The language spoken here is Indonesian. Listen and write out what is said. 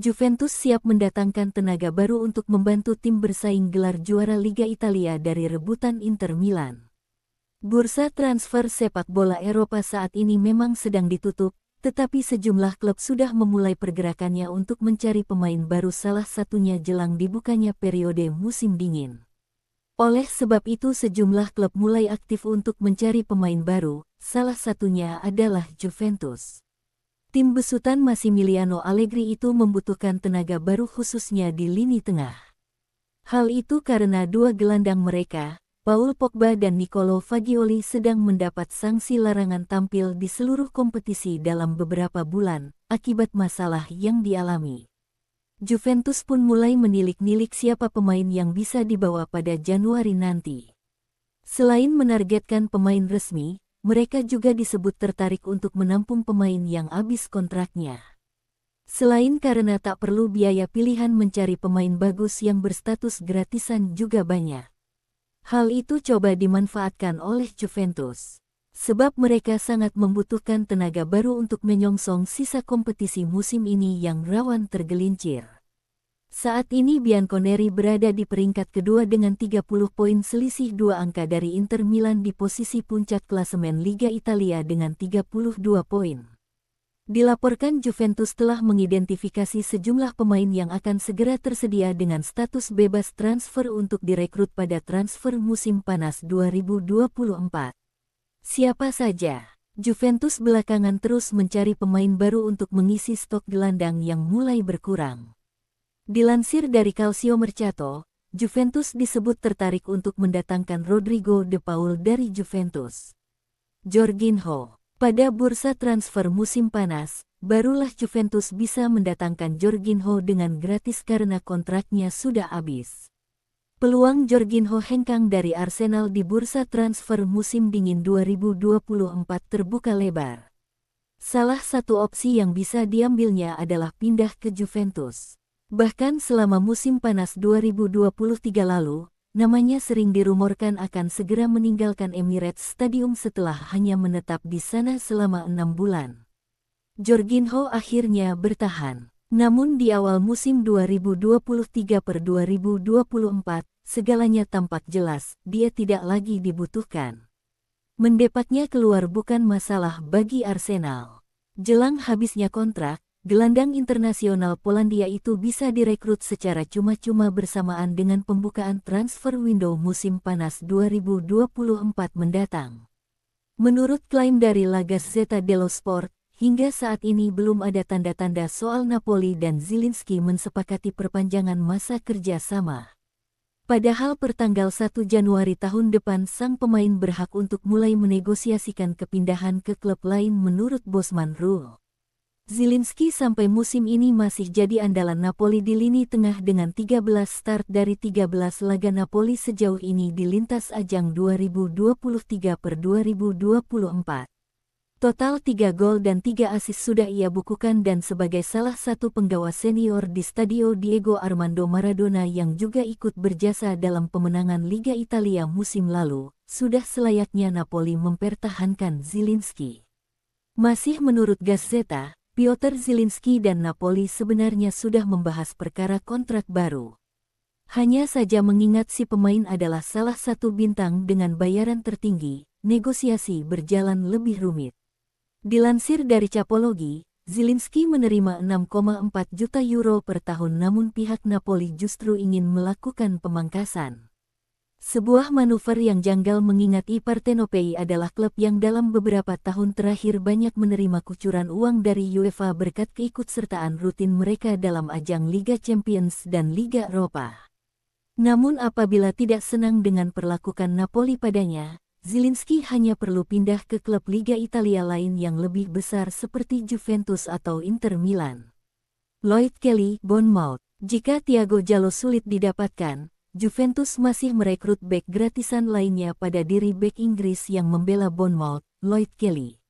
Juventus siap mendatangkan tenaga baru untuk membantu tim bersaing gelar juara Liga Italia dari rebutan Inter Milan. Bursa transfer sepak bola Eropa saat ini memang sedang ditutup, tetapi sejumlah klub sudah memulai pergerakannya untuk mencari pemain baru, salah satunya jelang dibukanya periode musim dingin. Oleh sebab itu sejumlah klub mulai aktif untuk mencari pemain baru, salah satunya adalah Juventus. Tim besutan Massimiliano Allegri itu membutuhkan tenaga baru khususnya di lini tengah. Hal itu karena dua gelandang mereka, Paul Pogba dan Nicolo Fagioli, sedang mendapat sanksi larangan tampil di seluruh kompetisi dalam beberapa bulan, akibat masalah yang dialami. Juventus pun mulai menilik-nilik siapa pemain yang bisa dibawa pada Januari nanti. Selain menargetkan pemain resmi, mereka juga disebut tertarik untuk menampung pemain yang habis kontraknya. Selain karena tak perlu biaya, pilihan mencari pemain bagus yang berstatus gratisan juga banyak. Hal itu coba dimanfaatkan oleh Juventus, sebab mereka sangat membutuhkan tenaga baru untuk menyongsong sisa kompetisi musim ini yang rawan tergelincir. Saat ini Bianconeri berada di peringkat kedua dengan 30 poin, selisih 2 angka dari Inter Milan di posisi puncak klasemen Liga Italia dengan 32 poin. Dilaporkan Juventus telah mengidentifikasi sejumlah pemain yang akan segera tersedia dengan status bebas transfer untuk direkrut pada transfer musim panas 2024. Siapa saja? Juventus belakangan terus mencari pemain baru untuk mengisi stok gelandang yang mulai berkurang. Dilansir dari Calcio Mercato, Juventus disebut tertarik untuk mendatangkan Rodrigo de Paul dari Juventus. Jorginho. Pada bursa transfer musim panas, barulah Juventus bisa mendatangkan Jorginho dengan gratis karena kontraknya sudah habis. Peluang Jorginho hengkang dari Arsenal di bursa transfer musim dingin 2024 terbuka lebar. Salah satu opsi yang bisa diambilnya adalah pindah ke Juventus. Bahkan selama musim panas 2023 lalu, namanya sering dirumorkan akan segera meninggalkan Emirates Stadium setelah hanya menetap di sana selama 6 bulan. Jorginho akhirnya bertahan. Namun di awal musim 2023/2024, segalanya tampak jelas, dia tidak lagi dibutuhkan. Mendepaknya keluar bukan masalah bagi Arsenal. Jelang habisnya kontrak, gelandang internasional Polandia itu bisa direkrut secara cuma-cuma bersamaan dengan pembukaan transfer window musim panas 2024 mendatang. Menurut klaim dari La Gazzetta dello Sport, hingga saat ini belum ada tanda-tanda soal Napoli dan Zielinski mensepakati perpanjangan masa kerja sama. Padahal pertanggal 1 Januari tahun depan sang pemain berhak untuk mulai menegosiasikan kepindahan ke klub lain menurut Bosman Rule. Zielinski sampai musim ini masih jadi andalan Napoli di lini tengah dengan 13 start dari 13 laga Napoli sejauh ini di lintas ajang 2023/2024. Total 3 gol dan 3 asis sudah ia bukukan dan sebagai salah satu penggawa senior di Stadio Diego Armando Maradona yang juga ikut berjasa dalam pemenangan Liga Italia musim lalu, sudah selayaknya Napoli mempertahankan Zielinski. Masih menurut Gazzetta, Piotr Zielinski dan Napoli sebenarnya sudah membahas perkara kontrak baru. Hanya saja mengingat si pemain adalah salah satu bintang dengan bayaran tertinggi, negosiasi berjalan lebih rumit. Dilansir dari Capologi, Zielinski menerima 6,4 juta euro per tahun, namun pihak Napoli justru ingin melakukan pemangkasan. Sebuah manuver yang janggal mengingat Partenopei adalah klub yang dalam beberapa tahun terakhir banyak menerima kucuran uang dari UEFA berkat keikutsertaan rutin mereka dalam ajang Liga Champions dan Liga Eropa. Namun apabila tidak senang dengan perlakuan Napoli padanya, Zielinski hanya perlu pindah ke klub Liga Italia lain yang lebih besar seperti Juventus atau Inter Milan. Lloyd Kelly, Bournemouth. Jika Thiago Jallo sulit didapatkan, Juventus masih merekrut bek gratisan lainnya pada diri bek Inggris yang membela Bournemouth, Lloyd Kelly.